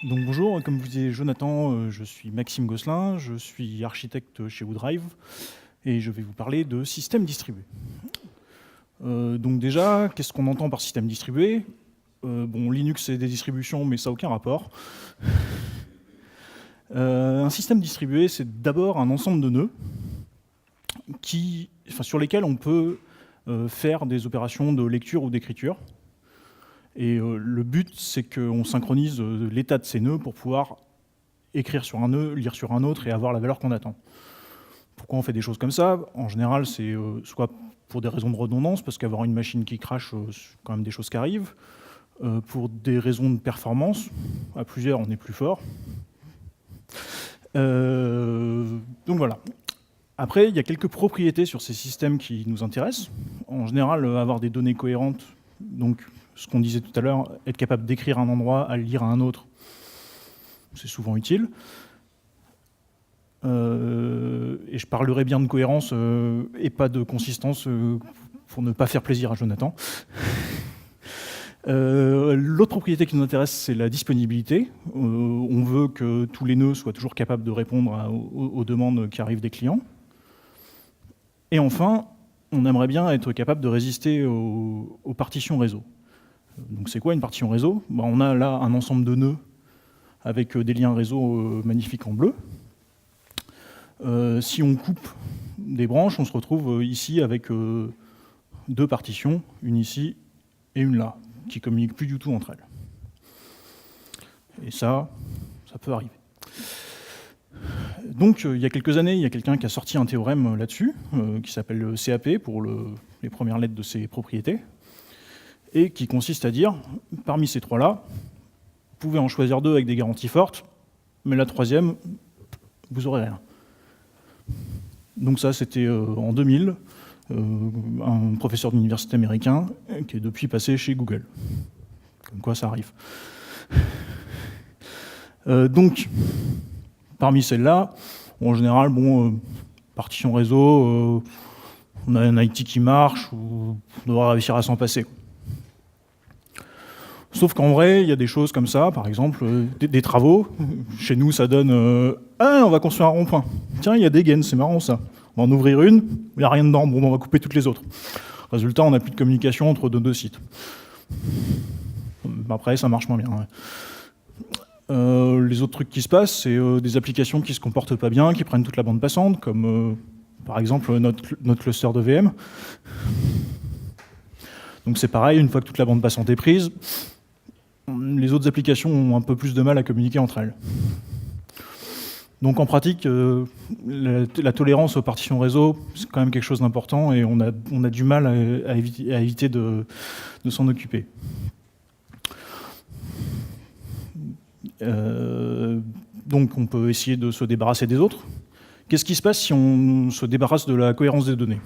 Donc bonjour, comme vous disiez Jonathan, je suis Maxime Gosselin, je suis architecte chez WooDrive et je vais vous parler de système distribué. Donc déjà, qu'est-ce qu'on entend par système distribué? Bon, Linux c'est des distributions, mais ça n'a aucun rapport. Un système distribué, c'est d'abord un ensemble de nœuds sur lesquels on peut faire des opérations de lecture ou d'écriture. Et le but, c'est qu'on synchronise l'état de ces nœuds pour pouvoir écrire sur un nœud, lire sur un autre et avoir la valeur qu'on attend. Pourquoi on fait des choses comme ça? En général, c'est soit pour des raisons de redondance, parce qu'avoir une machine qui crache, c'est quand même des choses qui arrivent, pour des raisons de performance, à plusieurs, on est plus fort. Donc voilà. Après, il y a quelques propriétés sur ces systèmes qui nous intéressent. En général, avoir des données cohérentes, donc ce qu'on disait tout à l'heure, être capable d'écrire un endroit, à le lire à un autre, c'est souvent utile. Et je parlerai bien de cohérence et pas de consistance pour ne pas faire plaisir à Jonathan. L'autre propriété qui nous intéresse, c'est la disponibilité. On veut que tous les nœuds soient toujours capables de répondre aux demandes qui arrivent des clients. Et enfin, on aimerait bien être capable de résister aux partitions réseau. Donc c'est quoi une partition réseau? On a là un ensemble de nœuds avec des liens réseau magnifiques en bleu. Si on coupe des branches, on se retrouve ici avec deux partitions, une ici et une là, qui ne communiquent plus du tout entre elles. Et ça peut arriver. Donc il y a quelques années, il y a quelqu'un qui a sorti un théorème là-dessus, qui s'appelle le CAP pour les premières lettres de ses propriétés, et qui consiste à dire, parmi ces trois-là, vous pouvez en choisir deux avec des garanties fortes, mais la troisième, vous n'aurez rien. Donc ça, c'était en 2000, un professeur d'université américain qui est depuis passé chez Google. Comme quoi, ça arrive. Donc, parmi celles-là, en général, partition réseau, on a un IT qui marche, on devra réussir à s'en passer. Sauf qu'en vrai, il y a des choses comme ça, par exemple, des travaux. Chez nous, ça donne on va construire un rond-point. Tiens, il y a des gaines, c'est marrant ça. On va en ouvrir une, il n'y a rien dedans, on va couper toutes les autres. Résultat, on n'a plus de communication entre deux sites. Après, ça marche moins bien. Ouais. Les autres trucs qui se passent, c'est des applications qui ne se comportent pas bien, qui prennent toute la bande passante, comme par exemple notre cluster de VM. Donc c'est pareil, une fois que toute la bande passante est prise, les autres applications ont un peu plus de mal à communiquer entre elles. Donc en pratique, la tolérance aux partitions réseau, c'est quand même quelque chose d'important et on a du mal à éviter de s'en occuper. Donc on peut essayer de se débarrasser des autres. Qu'est-ce qui se passe si on se débarrasse de la cohérence des données?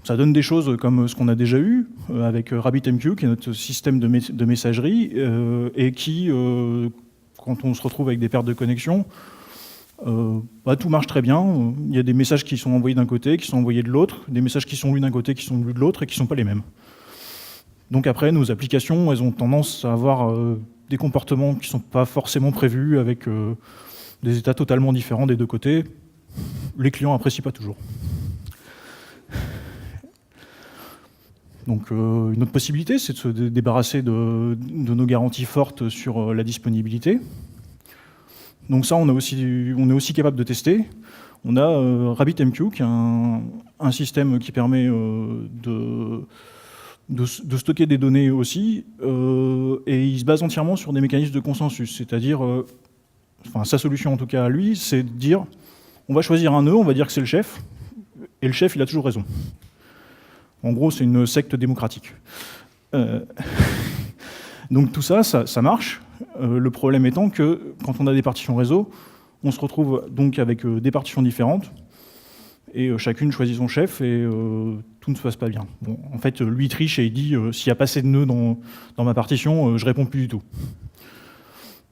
Ça donne des choses comme ce qu'on a déjà eu avec RabbitMQ, qui est notre système de messagerie, et qui, quand on se retrouve avec des pertes de connexion, tout marche très bien. Il y a des messages qui sont envoyés d'un côté, qui sont envoyés de l'autre, des messages qui sont lus d'un côté, qui sont lus de l'autre, et qui ne sont pas les mêmes. Donc après, nos applications, elles ont tendance à avoir des comportements qui ne sont pas forcément prévus, avec des états totalement différents des deux côtés. Les clients n'apprécient pas toujours. Donc une autre possibilité, c'est de se débarrasser de nos garanties fortes sur la disponibilité. Donc ça, on est aussi capable de tester. On a RabbitMQ, qui est un système qui permet de stocker des données aussi, et il se base entièrement sur des mécanismes de consensus. C'est-à-dire, sa solution en tout cas à lui, c'est de dire, on va choisir un nœud, on va dire que c'est le chef, et le chef, il a toujours raison. En gros, c'est une secte démocratique. Donc tout ça, ça marche. Le problème étant que quand on a des partitions réseau, on se retrouve donc avec des partitions différentes, et chacune choisit son chef, et tout ne se passe pas bien. Bon, en fait, lui il triche et il dit s'il n'y a pas assez de nœuds dans ma partition, je réponds plus du tout.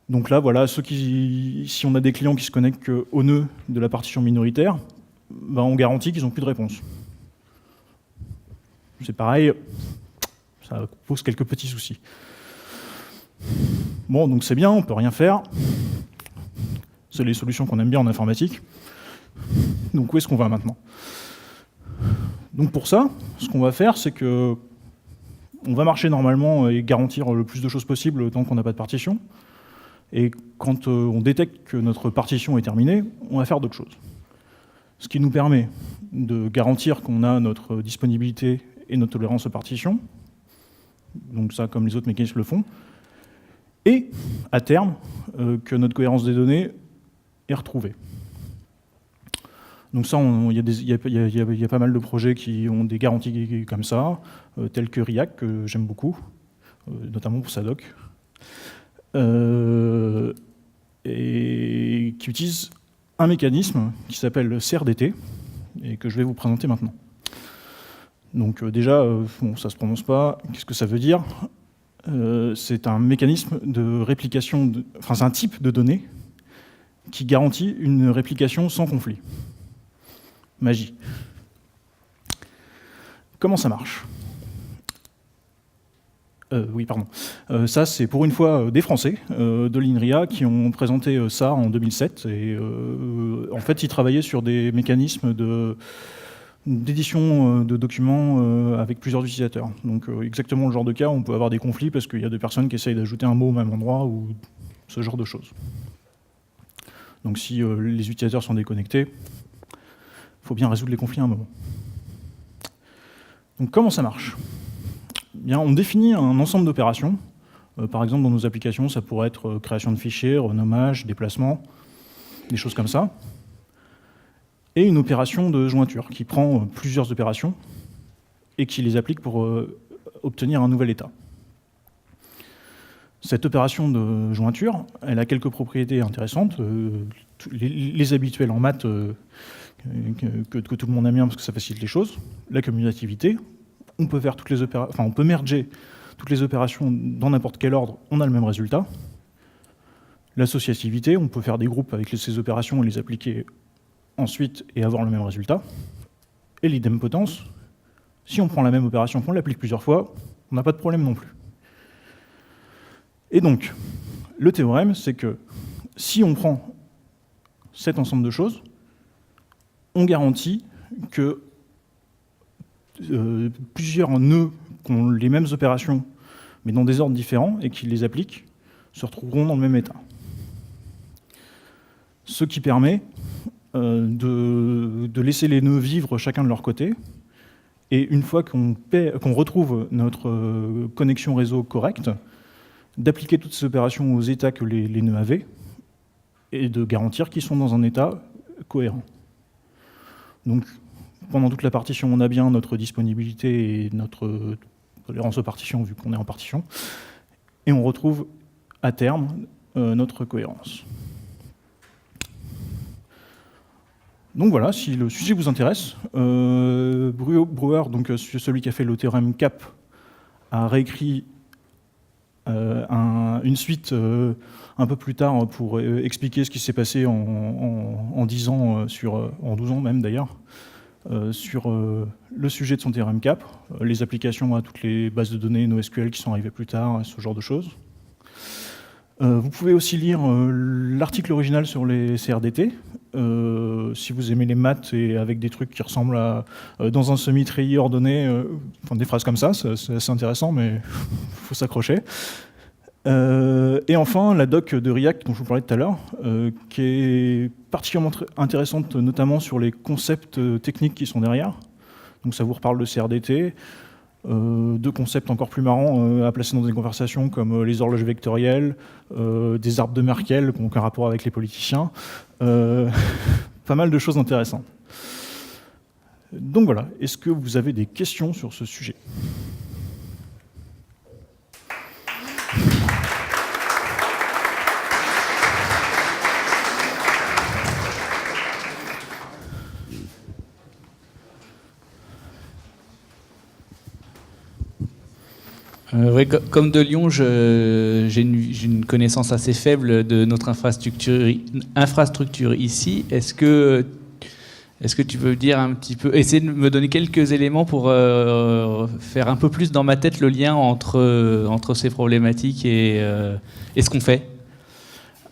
Donc là, voilà, si on a des clients qui se connectent au nœud de la partition minoritaire, on garantit qu'ils n'ont plus de réponse. C'est pareil, ça pose quelques petits soucis. Bon, donc c'est bien, on peut rien faire. C'est les solutions qu'on aime bien en informatique. Donc où est-ce qu'on va maintenant? Donc pour ça, ce qu'on va faire, c'est que on va marcher normalement et garantir le plus de choses possible tant qu'on n'a pas de partition. Et quand on détecte que notre partition est terminée, on va faire d'autres choses. Ce qui nous permet de garantir qu'on a notre disponibilité et notre tolérance aux partitions. Donc ça, comme les autres mécanismes le font. Et, à terme, que notre cohérence des données est retrouvée. Donc ça, il y a pas mal de projets qui ont des garanties comme ça, tels que RIAC, que j'aime beaucoup, notamment pour sa doc, et qui utilisent un mécanisme qui s'appelle le CRDT, et que je vais vous présenter maintenant. Donc déjà, bon, ça ne se prononce pas, qu'est-ce que ça veut dire? C'est un mécanisme de réplication, enfin c'est un type de données qui garantit une réplication sans conflit. Magie. Comment ça marche? Oui, pardon. Ça, c'est pour une fois des Français de l'INRIA qui ont présenté ça en 2007. Et en fait, ils travaillaient sur des mécanismes d'édition de documents avec plusieurs utilisateurs. Donc exactement le genre de cas où on peut avoir des conflits parce qu'il y a deux personnes qui essayent d'ajouter un mot au même endroit ou ce genre de choses. Donc si les utilisateurs sont déconnectés, il faut bien résoudre les conflits à un moment. Donc comment ça marche? Bien, on définit un ensemble d'opérations. Par exemple, dans nos applications, ça pourrait être création de fichiers, renommage, déplacement, des choses comme ça. Et une opération de jointure qui prend plusieurs opérations et qui les applique pour obtenir un nouvel état. Cette opération de jointure, elle a quelques propriétés intéressantes. Les habituels en maths que tout le monde aime bien parce que ça facilite les choses. La commutativité, on peut faire toutes les opérations, enfin on peut merger toutes les opérations dans n'importe quel ordre, on a le même résultat. L'associativité, on peut faire des groupes avec ces opérations et les appliquer ensuite et avoir le même résultat. Et l'idempotence, si on prend la même opération, qu'on l'applique plusieurs fois, on n'a pas de problème non plus. Et donc, le théorème, c'est que si on prend cet ensemble de choses, on garantit que plusieurs nœuds qui ont les mêmes opérations, mais dans des ordres différents, et qui les appliquent, se retrouveront dans le même état. Ce qui permet de laisser les nœuds vivre chacun de leur côté, et une fois qu'on retrouve notre connexion réseau correcte, d'appliquer toutes ces opérations aux états que les nœuds avaient, et de garantir qu'ils sont dans un état cohérent. Donc, pendant toute la partition, on a bien notre disponibilité et notre tolérance aux partitions, vu qu'on est en partition, et on retrouve à terme notre cohérence. Donc voilà, si le sujet vous intéresse, Brouwer, donc celui qui a fait le théorème CAP, a réécrit une suite un peu plus tard pour expliquer ce qui s'est passé en 10 ans, en 12 ans même d'ailleurs, sur le sujet de son théorème CAP, les applications à toutes les bases de données NoSQL qui sont arrivées plus tard, ce genre de choses. Vous pouvez aussi lire l'article original sur les CRDT, si vous aimez les maths et avec des trucs qui ressemblent à dans un semi-treillis ordonné, enfin, des phrases comme ça, c'est assez intéressant, mais il faut s'accrocher. Et enfin, la doc de RIAC dont je vous parlais tout à l'heure, qui est particulièrement intéressante, notamment sur les concepts techniques qui sont derrière. Donc ça vous reparle de CRDT, de concepts encore plus marrants à placer dans des conversations comme les horloges vectorielles, des arbres de Merkel, qui n'ont aucun rapport avec les politiciens. Pas mal de choses intéressantes. Donc voilà, est-ce que vous avez des questions sur ce sujet ? Oui, comme de Lyon, j'ai une connaissance assez faible de notre infrastructure ici. Est-ce que Est-ce que tu peux dire un petit peu, essayer de me donner quelques éléments pour faire un peu plus dans ma tête le lien entre ces problématiques et ce qu'on fait?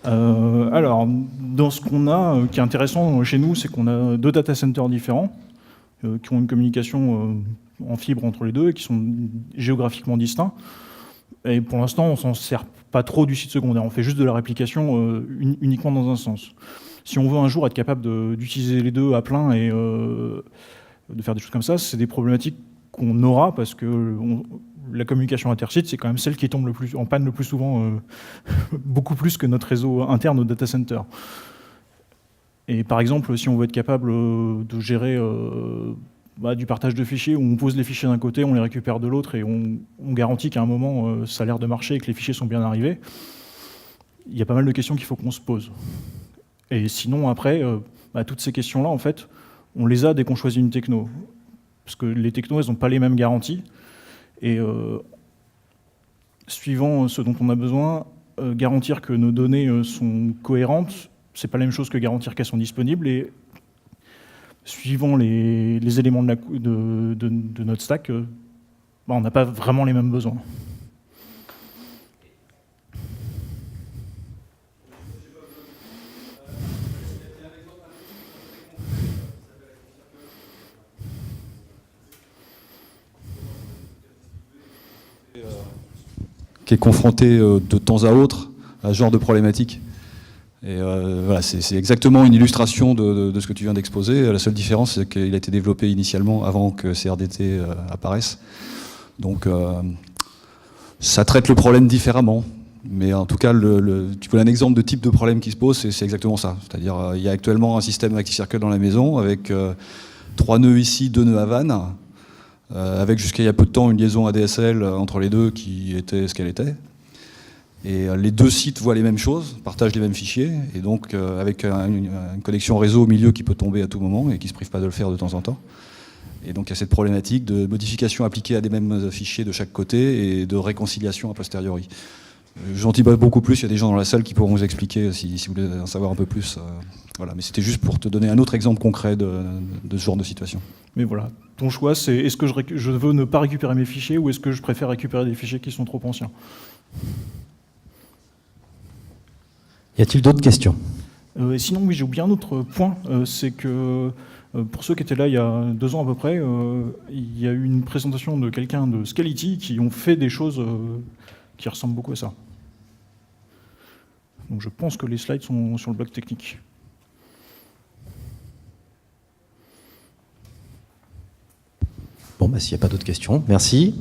Alors, dans ce qu'on a, qui est intéressant chez nous, c'est qu'on a 2 data centers différents qui ont une communication en fibre entre les deux et qui sont géographiquement distincts. Et pour l'instant, on s'en sert pas trop du site secondaire. On fait juste de la réplication uniquement dans un sens. Si on veut un jour être capable d'utiliser les deux à plein et de faire des choses comme ça, c'est des problématiques qu'on aura parce que la communication intersite, c'est quand même celle qui tombe en panne le plus souvent, beaucoup plus que notre réseau interne au data center. Et par exemple, si on veut être capable de gérer du partage de fichiers, où on pose les fichiers d'un côté, on les récupère de l'autre, et on garantit qu'à un moment, ça a l'air de marcher et que les fichiers sont bien arrivés, il y a pas mal de questions qu'il faut qu'on se pose. Et sinon, après, toutes ces questions-là, en fait, on les a dès qu'on choisit une techno. Parce que les technos, elles n'ont pas les mêmes garanties. Et suivant ce dont on a besoin, garantir que nos données sont cohérentes, c'est pas la même chose que garantir qu'elles sont disponibles. Et suivant les éléments de notre stack, on n'a pas vraiment les mêmes besoins. Qui est confronté de temps à autre à ce genre de problématique. Et voilà, c'est exactement une illustration de ce que tu viens d'exposer. La seule différence, c'est qu'il a été développé initialement avant que CRDT apparaisse. Donc, ça traite le problème différemment. Mais en tout cas, tu vois un exemple de type de problème qui se pose, c'est exactement ça. C'est-à-dire, il y a actuellement un système ActiveCircle dans la maison avec 3 nœuds ici, 2 nœuds à vannes, avec jusqu'à il y a peu de temps une liaison ADSL entre les deux qui était ce qu'elle était. Et les deux sites voient les mêmes choses, partagent les mêmes fichiers, et donc avec une connexion réseau au milieu qui peut tomber à tout moment et qui ne se prive pas de le faire de temps en temps. Et donc il y a cette problématique de modification appliquée à des mêmes fichiers de chaque côté et de réconciliation a posteriori. J'en dis pas beaucoup plus, il y a des gens dans la salle qui pourront vous expliquer si vous voulez en savoir un peu plus. Voilà. Mais c'était juste pour te donner un autre exemple concret de ce genre de situation. Mais voilà, ton choix, c'est est-ce que je veux ne pas récupérer mes fichiers ou est-ce que je préfère récupérer des fichiers qui sont trop anciens? Y a-t-il d'autres questions? Sinon, oui, j'ai oublié un autre point, c'est que pour ceux qui étaient là il y a 2 ans à peu près, il y a eu une présentation de quelqu'un de Scality qui ont fait des choses qui ressemblent beaucoup à ça. Donc je pense que les slides sont sur le blog technique. Bon, s'il n'y a pas d'autres questions, merci.